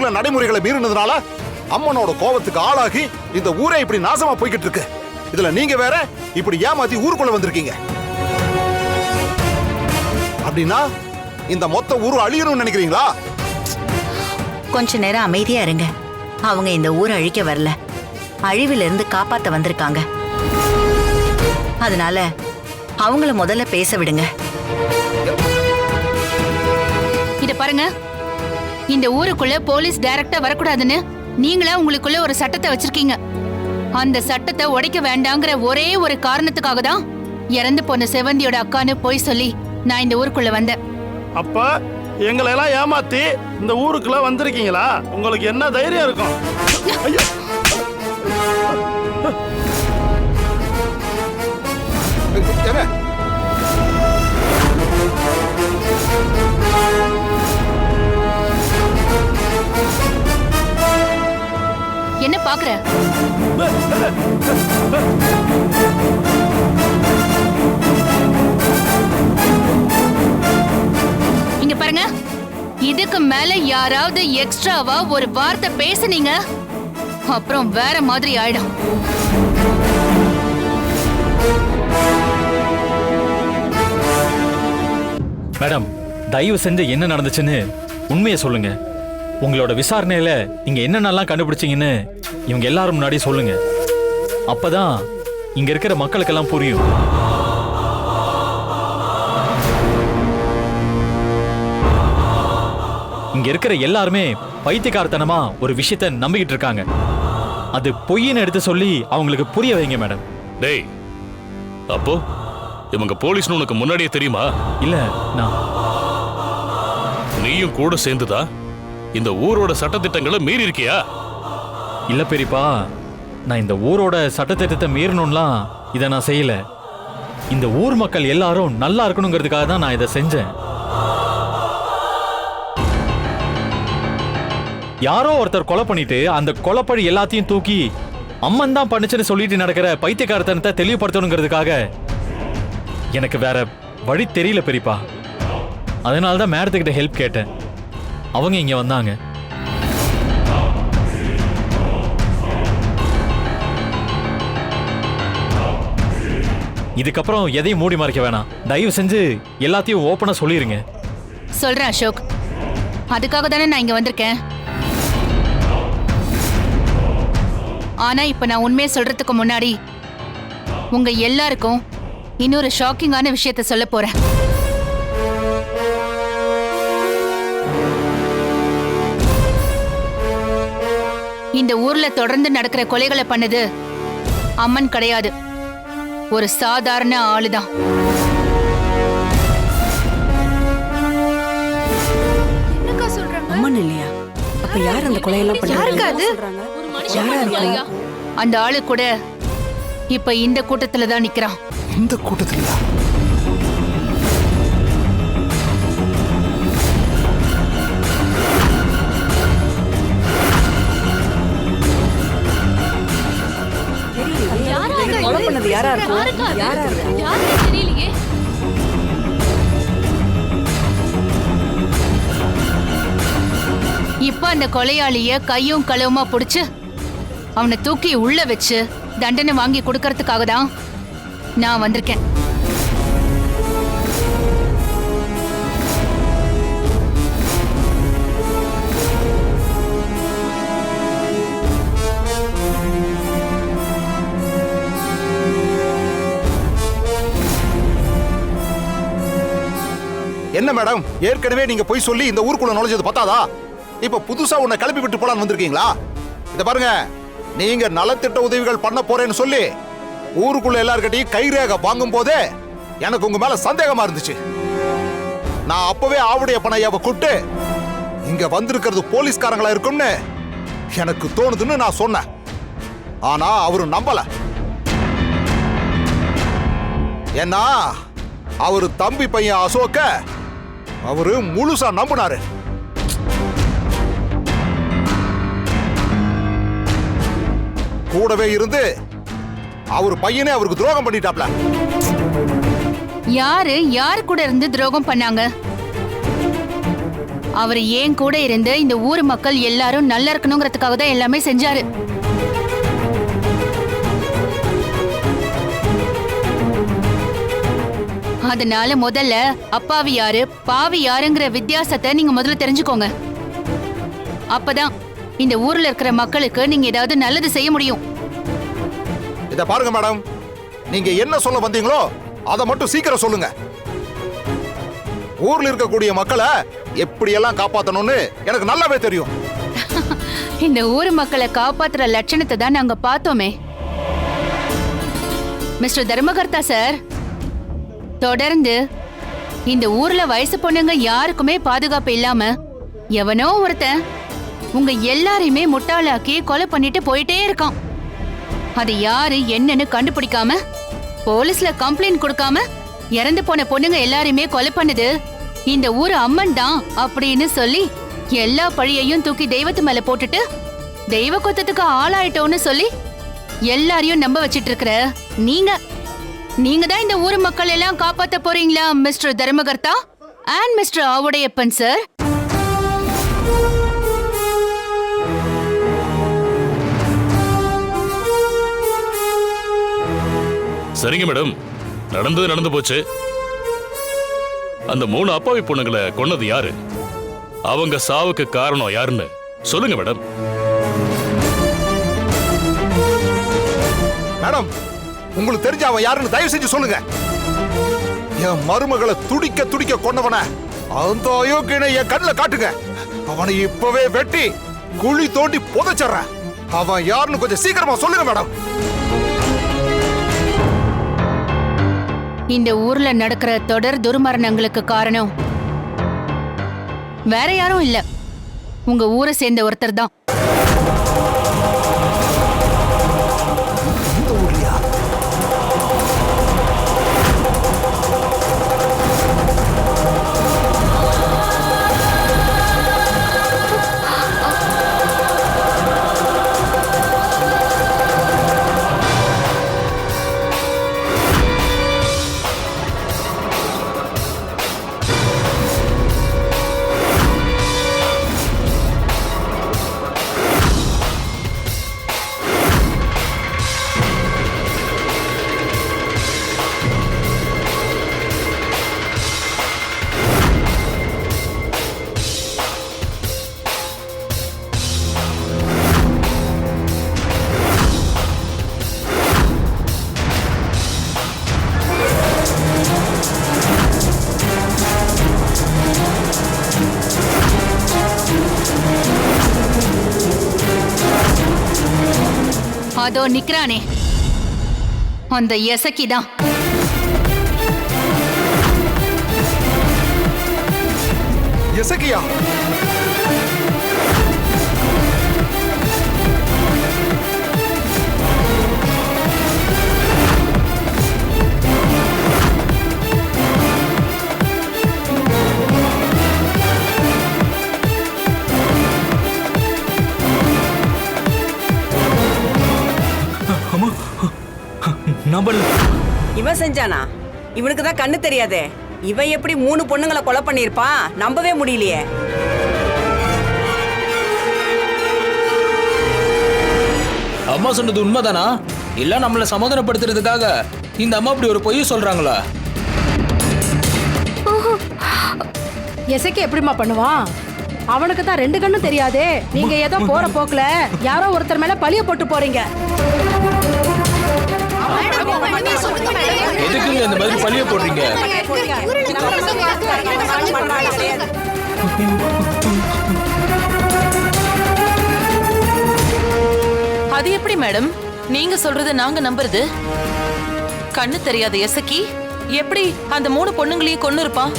ஊர்ல நடைமுறைகளை மீறினதுனால அம்மனோட கோபத்துக்கு ஆளாகி இந்த ஊரே இப்படி நாசமா போய்கிட்டு இருக்கு. இதுல நீங்க வேற இப்படி ஏமாத்தி ஊருக்குள்ள வந்திருக்கீங்க. அப்படின்னா இந்த மொத்த ஊரு அழியணும்னு நினைக்கிறீங்களா? கொஞ்ச நேரம் அமைதியா இருங்க. அவங்க இந்த ஊரை அழிக்க வரல, அழிவில இருந்து காப்பாத்த வந்திருக்காங்க. அதனால அவங்கள முதல்ல பேச விடுங்க. இத பாருங்க, இந்த ஊருக்குள்ள போலீஸ் டைரக்டா வரக்கூடாதுன்னு நீங்களே உங்களுக்குள்ள ஒரு சட்டத்தை வச்சிருக்கீங்க. அந்த சட்டத்தை உடைக்க வேண்டாங்கிற ஒரே ஒரு காரணத்துக்காக தான் இறந்து போன செவந்தியோட அக்கான்னு போய் சொல்லி நான் இந்த ஊருக்குள்ள வந்தேன். அப்ப எங்களை எல்லாம் ஏமாத்தி இந்த ஊருக்குள்ள வந்திருக்கீங்களா? உங்களுக்கு என்ன தைரியம் இருக்கும்? ஐயோ! என்ன பாக்குற? இங்க பாருங்க, இதுக்கு மேல யாராவது எக்ஸ்ட்ராவா ஒரு வார்த்தை பேசுனீங்க அப்புறம் வேற மாதிரி ஆயிடும். மேடம், தயவு செஞ்சு என்ன நடந்துச்சுன்னு உண்மையை சொல்லுங்க. உங்களோட விசாரணையில நீங்க என்னென்னலாம் கண்டுபிடிச்சீங்கன்னு இவங்க எல்லாரும் முன்னாடி சொல்லுங்க. அப்பதான் இங்க இருக்கிற மக்களுக்கெல்லாம் புரியும். இங்க இருக்கிற எல்லாருமே பைத்தியக்காரத்தனமா ஒரு விஷயத்த நம்பிக்கிட்டு இருக்காங்க. அது பொய்ன்னு எடுத்து சொல்லி அவங்களுக்கு புரிய வைங்க மேடம். டேய், அப்போ இவங்க போலீஸ்னு உனக்கு முன்னாடியே தெரியுமா? இல்ல, நான் நீயும் கூட சேர்ந்துதா இந்த ஊரோட சட்டத்திட்டங்களை மீறி இருக்கியா? இல்ல பெரியப்பா, நான் இந்த ஊரோட சட்டத்திட்டத்தை மீறணும்லாம் இதை நான் செய்யல. இந்த ஊர் மக்கள் எல்லாரும் நல்லா இருக்கணுங்கிறதுக்காக தான் நான் இதை செஞ்சேன். யாரோ ஒருத்தர் கொலை பண்ணிட்டு அந்த கொலைப்பழி எல்லாத்தையும் தூக்கி அம்மன் தான் பண்ணுச்சுன்னு சொல்லிட்டு நடக்கிற பைத்தியக்காரத்தனத்தை தெளிவுபடுத்தணுங்கிறதுக்காக எனக்கு வேற வழி தெரியல பெரியப்பா. அதனால தான் மேடத்துக்கிட்ட ஹெல்ப் கேட்டேன். அவங்க இங்க வந்தாங்க. இதுக்கப்புறம் எதையும் மூடி மறைக்க வேணாம். தயவு செஞ்சு எல்லாத்தையும் ஓப்பனா சொல்லிருங்க. சொல்றேன் அசோக், அதுக்காக தானே நான் இங்க வந்திருக்கேன். ஆனா இப்ப நான் உண்மையை சொல்றதுக்கு முன்னாடி உங்க எல்லாருக்கும் இன்னொரு ஷாக்கிங்கான விஷயத்த சொல்ல போறேன். இந்த ஊர்ல தொடர்ந்து நடக்கிற கொலைகளை பண்ணது அம்மன் கிடையாது, ஒரு சாதாரண ஆளுதான். அம்மன் இல்லையா? அப்ப யார் அந்த கொலையெல்லாம் பண்ணாங்க? அந்த ஆளு கூட இப்ப இந்த கூட்டத்துல தான் நிக்கிறான். இந்த கூட்டத்துல கொலை பண்ணது யாரா இருக்கும்? தெரியலையே. இப்ப அந்த கொலையாளிய கையும் களவுமா புடிச்சு அவனை தூக்கி உள்ள வச்சு தண்டனை வாங்கி கொடுக்கறதுக்காக தான் நான் வந்திருக்கேன். என்ன மேடம், ஏற்கனவே நீங்க போய் சொல்லி இந்த ஊருக்குள்ள நுழைஞ்சது பத்தாதா? இப்ப புதுசா உன்னை கிளப்பி விட்டு போலான்னு வந்திருக்கீங்களா? இத பாருங்க, நீங்க நலத்திட்ட உதவிகள் பண்ண போறேன்னு சொல்லி ஊருக்குள்ள எல்லார்கிட்டையும் கைரேகை வாங்கும் போதே எனக்கு உங்க மேல சந்தேகமா இருந்துச்சு. நான் அப்பவே ஆவுடைய பணையாவை கூப்பிட்டு இங்க வந்திருக்கிறது போலீஸ்காரங்களா இருக்கும்னு எனக்கு தோணுதுன்னு நான் சொன்னேன். ஆனா அவரு நம்பல. ஏன்னா அவரு தம்பி பையன் அசோக்க அவரு முழுசா நம்பினாரு. கூடவே இருந்து அவர் பையனே அவருக்கு துரோகம் பண்ணிட்டாப்ல. யாரு யாரு கூட இருந்து துரோகம் பண்ணாங்க? அவர் ஏன் கூட இருந்து இந்த ஊர் மக்கள் எல்லாரும் நல்லா இருக்கணுங்கிறதுக்காக தான் எல்லாமே செஞ்சாரு. அதனால முதல்ல அப்பாவி யாரு பாவி யாருங்கிற வித்தியாசத்தை நீங்க முதல்ல தெரிஞ்சுக்கோங்க. அப்பதான் இந்த ஊர்ல இருக்கிற மக்களுக்கு நீங்க ஏதாவது நல்லது செய்ய முடியும். இத பாருங்க மேடம், நீங்க என்ன சொல்ல வந்தீங்களோ அதை மட்டும் சீக்கிரம் சொல்லுங்க. ஊர்ல இருக்கக்கூடிய மக்களை எப்படியெல்லாம் காப்பாத்தணும்னு எனக்கு நல்லாவே தெரியும். இந்த ஊர் மக்களை காப்பாத்துற லட்சணத்தை தான் நாங்க பார்த்தோமே. மிஸ்டர் தர்மகர்த்தா சார், தொடர்ந்து இந்த ஊர்ல வயசு பொண்ணுங்க யாருக்குமே பாதுகாப்பு இல்லாம எவனோ ஒருத்தன் உங்க எல்லாரையுமே முட்டாளாக்கி கொலை பண்ணிட்டு போயிட்டே இருக்கான். அது யாரு என்னன்னு கண்டுபிடிக்காம போலீஸ்ல கம்ப்ளைண்ட் கொடுக்காம இறந்து போன பொண்ணுங்க எல்லாரையுமே கொலை பண்ணுது இந்த ஊர் அம்மன் தான் அப்படின்னு சொல்லி எல்லா பழியையும் தூக்கி தெய்வத்து மேல போட்டுட்டு தெய்வ குத்தத்துக்கு ஆளாயிட்டோன்னு சொல்லி எல்லாரையும் நம்ப வச்சிட்டு இருக்கிற நீங்க தான் இந்த ஊர் மக்கள் எல்லாம் காப்பாத்த போறீங்களா மிஸ்டர் தர்மகர்த்தா அண்ட் மிஸ்டர் ஆவுடையப்பன் சார்? சரிங்க மேடம், நடந்தது நடந்து போச்சு. அந்த 3 அப்பாவி பொண்ணுங்களை கொன்னது யாரு? அவங்க சாவுக்கு காரணம் யாருன்னு சொல்லுங்க மேடம். மேடம், உங்களுக்கு தெரிஞ்ச அவன் யாருன்னு தயவு செஞ்சு சொல்லுங்க. என் மருமகளை துடிக்க துடிக்க கொண்டவன அந்த அயோக்கியனை என் கண்ணுல காட்டுங்க. அவனை இப்பவே வெட்டி குழி தோண்டி புதைச்சறேன். அவன் யாருன்னு கொஞ்சம் சீக்கிரமா சொல்லுங்க மேடம். இந்த ஊர்ல நடக்கிற தொடர் துர்மரணங்களுக்கு காரணம் வேற யாரும் இல்ல, உங்க ஊரை சேர்ந்த ஒருத்தர் தான். அதோ நிக்கிறானே அந்த எசக்கி தான். எசக்கியா? இவன் செஞ்சானா? இவனுக்கு தான் கண்ணு தெரியாதே. இவன் எப்படி 3 பொண்ணுங்களை கொலை பண்ணிருப்பான்? நம்பவே முடியலையே. அம்மா சொன்னது உண்மைதானா? இல்ல நம்மள சமாதானப்படுத்துறதுக்காக இந்த அம்மா அப்படி ஒரு பொய் சொல்றாங்களா? எசக்கி எப்படிமா பண்ணுவான்? அவனுக்கு தான் 2 கண்ணும் தெரியாதே. நீங்க ஏதோ போற போக்குல யாரோ ஒருத்தர் மேல பழிய போட்டு போறீங்க. எதுக்குங்க இந்த மாதிரி பழிய போடுறீங்க? அது எப்படி மேடம் நீங்க சொல்றது நாங்க நம்புறது? கண்ணு தெரியாத எசக்கி எப்படி அந்த 3 பொண்ணுங்களையும் கொன்னு இருப்பான்?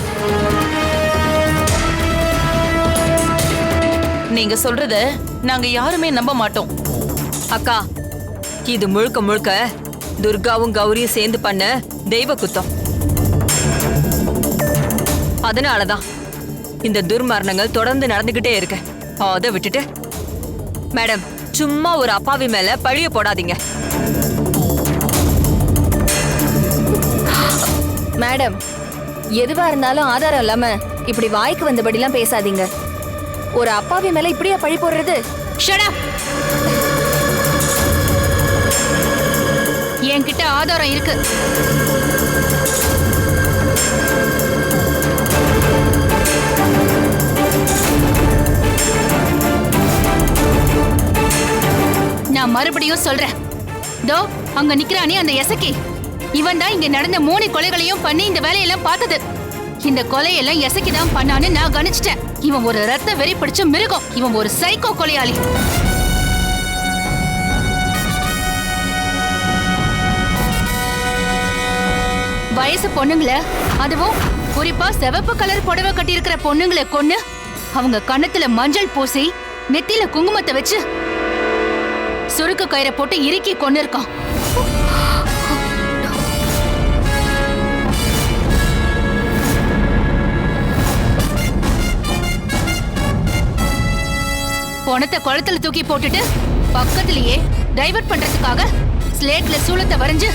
நீங்க சொல்றத நாங்க யாருமே நம்ப மாட்டோம். அக்கா, இது முழுக்க முழுக்க துர்காவும் கௌரியும் சேர்ந்து பண்ண தெய்வ குத்தம். அதனாலதான் இந்த துர்மரணங்கள் தொடர்ந்து நடந்துகிட்டே இருக்கு. அதை விட்டுட்டு மேடம் சும்மா ஒரு அப்பாவி மேல பழிய போடாதீங்க. மேடம், எதுவா இருந்தாலும் ஆதாரம் இல்லாம இப்படி வாய்க்கு வந்தபடிலாம் பேசாதீங்க. ஒரு அப்பாவி மேல இப்படியா பழி போடுறது? Shut up. என்கிட்ட ஆதாரம் இருக்கு. நான் மறுபடியும் சொல்றேன். தோ அங்க நிக்கிறானே அந்த எசக்கி, இவன் தான் இங்க நடந்த 3 கொலைகளையும் பண்ணி இந்த வேலையெல்லாம் பார்த்தது. இந்த கொலையெல்லாம் எசக்கி தான் பண்ணான்னு நான் கணிச்சிட்டேன். இவன் ஒரு ரத்த வெறி பிடிச்ச மிருகம். இவன் ஒரு சைக்கோ கொலையாளி. வயசு பொண்ணுங்கள, அதுவும் குறிப்பா சிவப்பு கலர் புடவை கட்டி இருக்கிற பொண்ணுங்களை கொன்னு அவங்க கண்ணத்துல மஞ்சள் பூசி நெத்தியில குங்குமத்தை வச்சு சுருக்கு கயிறை போட்டு இறுக்கி கொண்டு இருக்கான். பணத்தை குளத்துல தூக்கி போட்டுட்டு பக்கத்திலேயே டைவர்ட் பண்றதுக்காக ஸ்லேட்ல சூளத்தை வரைஞ்சு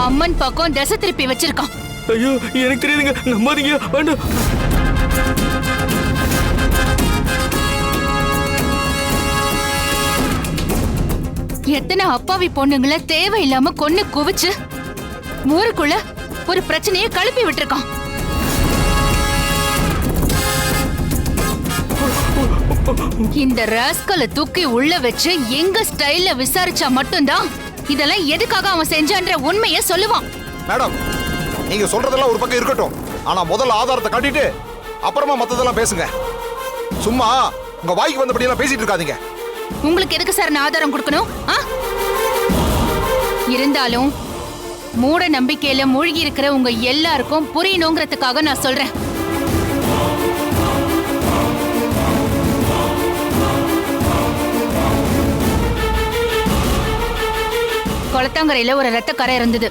அம்மன் பக்கம் திசை திருப்பி வச்சிருக்கான். ஐயோ எனக்கு தெரியுதுங்க, நம்பாதீங்க, வேண்டாம். எத்தனை அப்பாவி பொண்ணுங்களை தேவையில்லாம கொன்னு குவிச்சு ஊருக்குள்ள ஒரு பிரச்சனையை கிளப்பி விட்டுருக்கான். இந்த ராஸ்கலை தூக்கி உள்ள வச்சு எங்க ஸ்டைல்ல விசாரிச்சா மட்டும்தான் இதெல்லாம் எதுக்காக அவன் செஞ்சான்ற உண்மையை சொல்லுவான். மேடம், நீங்க சொல்றதெல்லாம் ஒரு பக்கம் இருக்கட்டும், ஆனா முதல்ல ஆதாரத்தை காட்டிட்டு அப்புறமா மத்ததெல்லாம் பேசுங்க. சும்மா உங்க வாய்க்கு வந்தபடி எல்லாம் பேசிட்டு இருக்காதீங்க. உங்களுக்கு எதுக்கு சார் நான் ஆதாரம் கொடுக்கணும்? இருந்தாலும் மூட நம்பிக்கையில மூழ்கி இருக்கிற உங்க எல்லாருக்கும் புரியணுங்கிறதுக்காக நான் சொல்றேன். கொளத்தாங்கரையில ஒரு ரத்த கரை இருந்தது.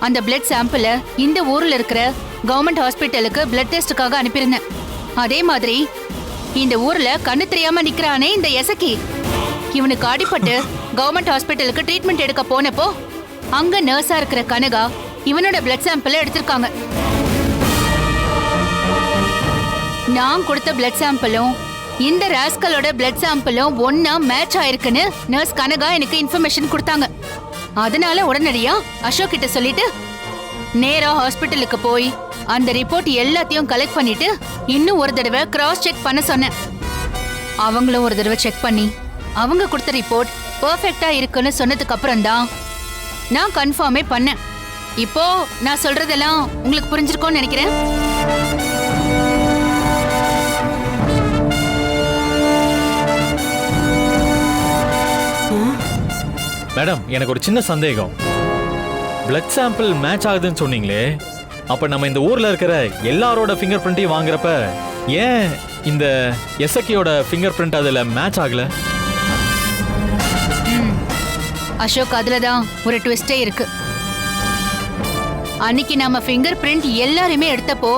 அந்த பிளட் சாம்பிள இந்த ஊர்ல இருக்கிற கவர்மெண்ட் ஹாஸ்பிட்டலுக்கு பிளட் டெஸ்டுக்காக அனுப்பியிருந்தேன். அதே மாதிரி இந்த ஊர்ல கண்ணு தெரியாம நிக்கிறானே இந்த எசக்கி, இவனுக்கு அடிபட்டு கவர்மெண்ட் ஹாஸ்பிட்டலுக்கு ட்ரீட்மெண்ட் எடுக்க போனப்போ அங்க நர்ஸா இருக்கிற கனகா இவனோட பிளட் சாம்பிள் எடுத்திருக்காங்க. நான் கொடுத்த பிளட் சாம்பிளும் இந்த ராஸ்கலோட பிளட் சாம்பிளும் ஒன்னா மேட்ச் ஆயிருக்குன்னு நர்ஸ் கனகா எனக்கு இன்ஃபர்மேஷன் கொடுத்தாங்க. அதனால உடனடியா அசோக் கிட்ட சொல்லிட்டு நேரா ஹாஸ்பிட்டலுக்கு போய் அந்த ரிப்போர்ட் எல்லாத்தையும் கலெக்ட் பண்ணிட்டு இன்னும் ஒரு தடவை கிராஸ் செக் பண்ண சொன்னேன். அவங்களும் ஒரு தடவை செக் பண்ணி அவங்க கொடுத்த ரிப்போர்ட் பெர்ஃபெக்ட்டா இருக்குன்னு சொன்னதுக்கு அப்புறம் தான் நான் கன்ஃபார்மே பண்ணேன். இப்போ நான் சொல்றதெல்லாம் உங்களுக்கு புரிஞ்சிருக்கும்னு நினைக்கிறேன். மேடம், எனக்கு ஒரு சின்ன சந்தேகம். பிளட் சாம்பிள் மேட்ச் ஆகுதுன்னு சொன்னீங்களே, அப்ப நம்ம இந்த ஊர்ல இருக்கிற எல்லாரோட ஃபிங்கர் பிரிண்டையும் வாங்குறப்ப ஏன் இந்த எசக்கியோட ஃபிங்கர் பிரிண்ட் அதுல மேட்ச் ஆகல? அசோக், அதுலதான் ஒரு ட்விஸ்டே இருக்கு. அன்னைக்கு நாம ஃபிங்கர் பிரிண்ட் எல்லாருமே எடுத்தப்போ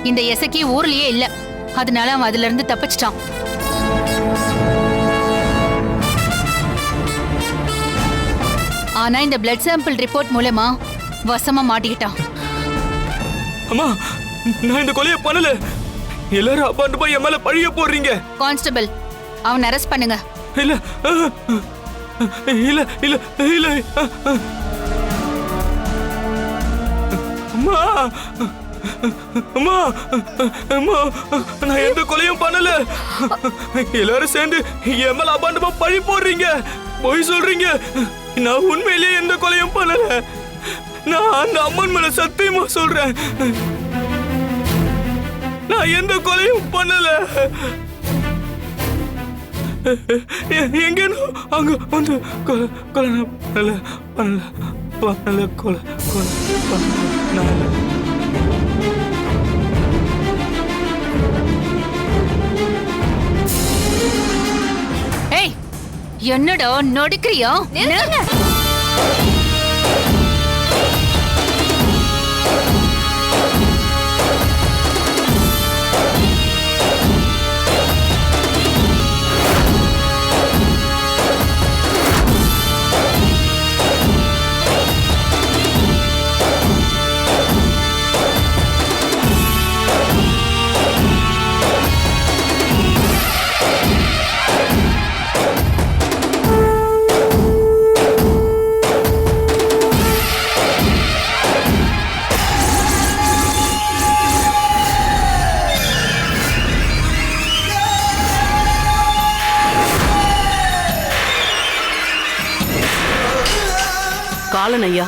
இந்த எசக்கி ஊர்லயே இல்ல. அதனால அவன் அதுல இருந்து தப்பிச்சிட்டான். ஆனா இந்த பிளட் சாம்பிள் ரிப்போர்ட் மூலமா வசமா மாட்டிக்கிட்டான். அம்மா, நான் இந்த கொலையை பண்ணல. எல்லாரும் அப்பாண்டு போய் என் மேல பழிய போடுறீங்க. கான்ஸ்டபிள், அவன் அரெஸ்ட் பண்ணுங்க. இல்ல இல்ல இல்ல இல்ல அம்மா, அம்மா, அம்மா, நான் எந்த கொலையும் பண்ணல. எல்லாரும் சேர்ந்து என் மேல அப்பாண்டு போய் பழி போடுறீங்க, பொய் சொல்றீங்க. நான் உண்மையிலேயே எந்த கொலையும் பண்ணல. நான் அந்த அம்மன் மேல சத்தியமா சொல்றேன், நான் எந்த கொலையும் பண்ணல. எங்க அங்க வந்து கொலை பண்ணல பண்ணல பண்ணல கொலை பண்ணல. ஏய், என்னடா நொடிக்கிறியா? காலன் ஐயா,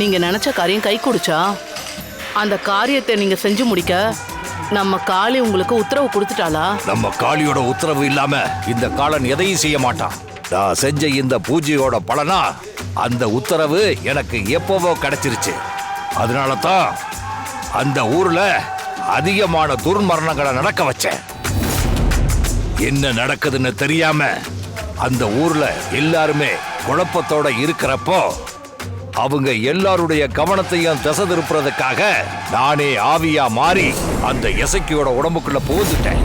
நீங்க நினைச்ச காரியம் கை கொடுச்சா? அந்த காரியத்தை நீங்க செஞ்சு முடிக்க நம்ம காளி உங்களுக்கு உத்தரவு கொடுத்துட்டாளா? நம்ம காளியோட உத்தரவு இல்லாம இந்த காலன் எதையும் செய்ய மாட்டான். நான் செஞ்ச இந்த பூஜையோட பலனா அந்த உத்தரவு எனக்கு எப்பவோ கிடைச்சிருச்சு. அதனால தான் அந்த ஊர்ல அதிகமான துர்மரணங்களை நடக்க வச்சேன். என்ன நடக்குதுன்னு தெரியாம அந்த ஊர்ல எல்லாருமே குழப்பத்தோட இருக்கிறப்போ அவங்க எல்லாருடைய கவனத்தையும் திசை திருப்புறதுக்காக நானே ஆவியா மாறி அந்த இசைக்கியோட உடம்புக்குள்ள புகுந்துட்டேன்.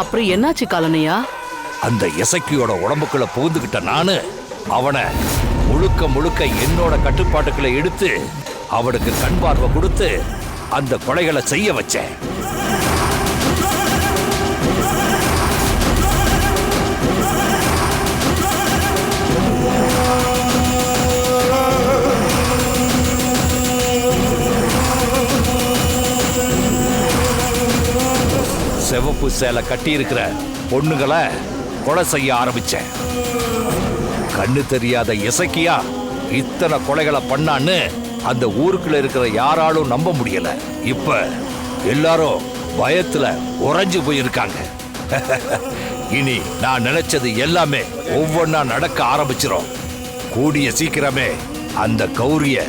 அப்புறம் என்னாச்சு காலனையா? அந்த இசைக்கியோட உடம்புக்குள்ள புகுந்துகிட்ட நானு அவனை முழுக்க முழுக்க என்னோட கட்டுப்பாட்டுக்குள்ள எடுத்து அவனுக்கு கண் பார்வை கொடுத்து அந்த கொலைகளை செய்ய வச்சேன். சிவப்பு சேலை கட்டி இருக்கிற பொண்ணுங்களை கொலை செய்ய ஆரம்பிச்சேன். கண்ணு தெரியாத இசைக்கியா இத்தனை கொலைகளை பண்ணான்னு அந்த ஊருக்குள்ள இருக்கிற யாராலும் நம்ப முடியல. இப்ப எல்லாரும் பயத்துல உறைஞ்சு போயிருக்காங்க. இனி நான் நினைச்சது எல்லாமே ஒவ்வொன்னா நடக்க ஆரம்பிச்சிரும். கூடிய சீக்கிரமே அந்த கௌரிய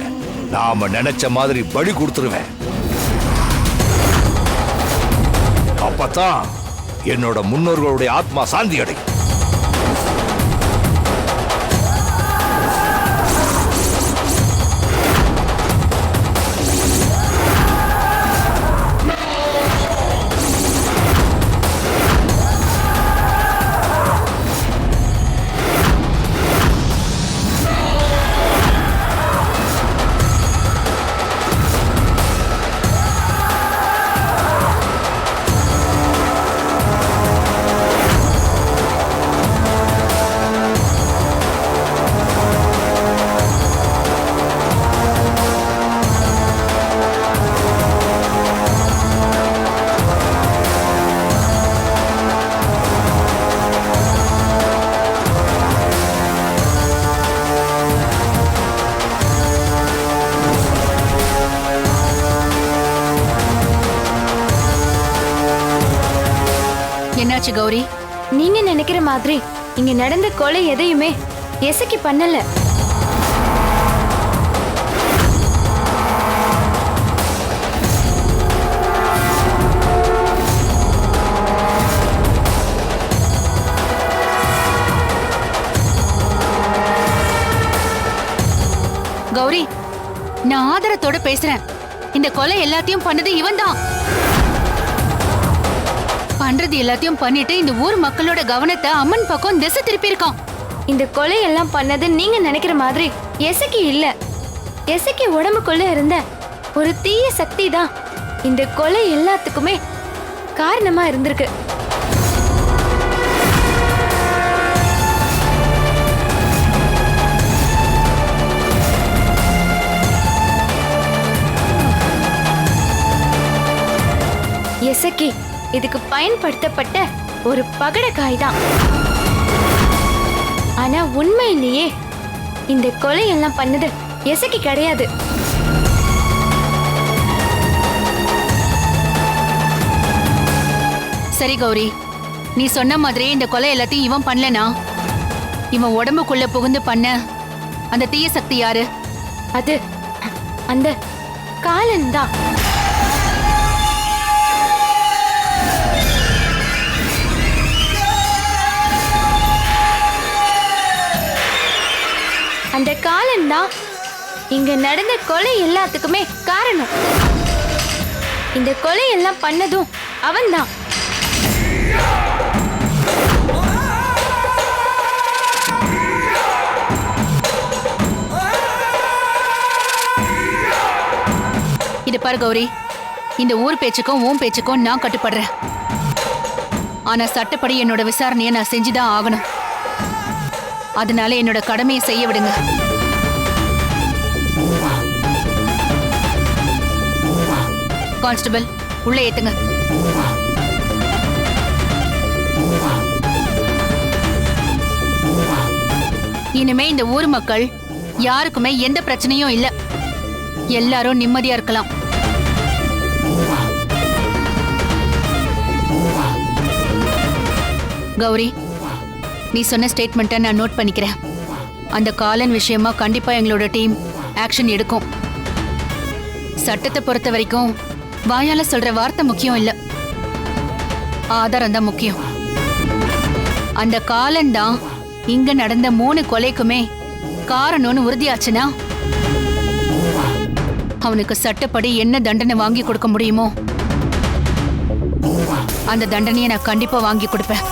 நாம நினைச்ச மாதிரி பலி கொடுத்துருவேன். அப்பதான் என்னோட முன்னோர்களுடைய ஆத்மா சாந்தி அடையும். என்னாச்சு கௌரி? நீங்க நினைக்கிற மாதிரி இங்க நடந்த கொலை எதையுமே இசைக்கு பண்ணல. கௌரி, நான் ஆதரத்தோட பேசுறேன். இந்த கொலை எல்லாத்தையும் பண்ணது இவன் தான். பண்றது எல்லாத்தையும் பண்ணிட்டு இந்த ஊர் மக்களோட கவனத்தை அம்மன் பக்கம் திசை திருப்பி இருக்கான். இந்த கொலை எல்லாம் பண்ணது நீங்க நினைக்கிற மாதிரி இசைக்கு இல்ல. இசைக்கு உடம்புக்குள்ள இருந்த ஒரு தீய சக்தி தான் இந்த கொலை எல்லாத்துக்குமே காரணமா இருந்திருக்கு. இசைக்கு இதுக்கு பயன்படுத்தப்பட்ட ஒரு பகடக்காய் தான். ஆனா உண்மையிலேயே இந்த கொலை எல்லாம் பண்ணது இசைக்கு கிடையாது. சரி கௌரி, நீ சொன்ன மாதிரி இந்த கொலை எல்லாத்தையும் இவன் பண்ணலனா இவன் உடம்புக்குள்ள புகுந்து பண்ண அந்த தீய சக்தி யாரு? அது அந்த காலன் தான். அந்த காலன் தான் இங்க நடந்த கொலை எல்லாத்துக்குமே காரணம். இந்த கொலை எல்லாம் பண்ணதும் அவன்தான். இது பாரு கௌரி, இந்த ஊர் பேச்சுக்கும் உன் பேச்சுக்கும் நான் கட்டுப்படுறேன். ஆனா சட்டப்படி என்னோட விசாரணையை நான் செஞ்சுதான் ஆகணும். அதனால என்னோட கடமையை செய்ய விடுங்க. கான்ஸ்டபிள், உள்ள ஏத்துங்க. இனிமே இந்த ஊர் மக்கள் யாருக்குமே எந்த பிரச்சனையும் இல்ல. எல்லாரும் நிம்மதியா இருக்கலாம். கௌரி, நீ சொன்ன ஸ்டேட்மெண்ட்டை நான் நோட் பண்ணிக்கிறேன். அந்த காலன் விஷயமா கண்டிப்பா எங்களோட டீம் ஆக்ஷன் எடுக்கும். சட்டத்தை பொறுத்த வரைக்கும் வாயால சொல்ற வார்த்தை முக்கியம் இல்ல, ஆதாரம் தான் முக்கியம். அந்த காலன் தான் இங்க நடந்த 3 கொலைக்குமே காரணம்னு உறுதியாச்சுன்னா அவனுக்கு சட்டப்படி என்ன தண்டனை வாங்கி கொடுக்க முடியுமோ அந்த தண்டனையை நான் கண்டிப்பா வாங்கி கொடுப்பேன்.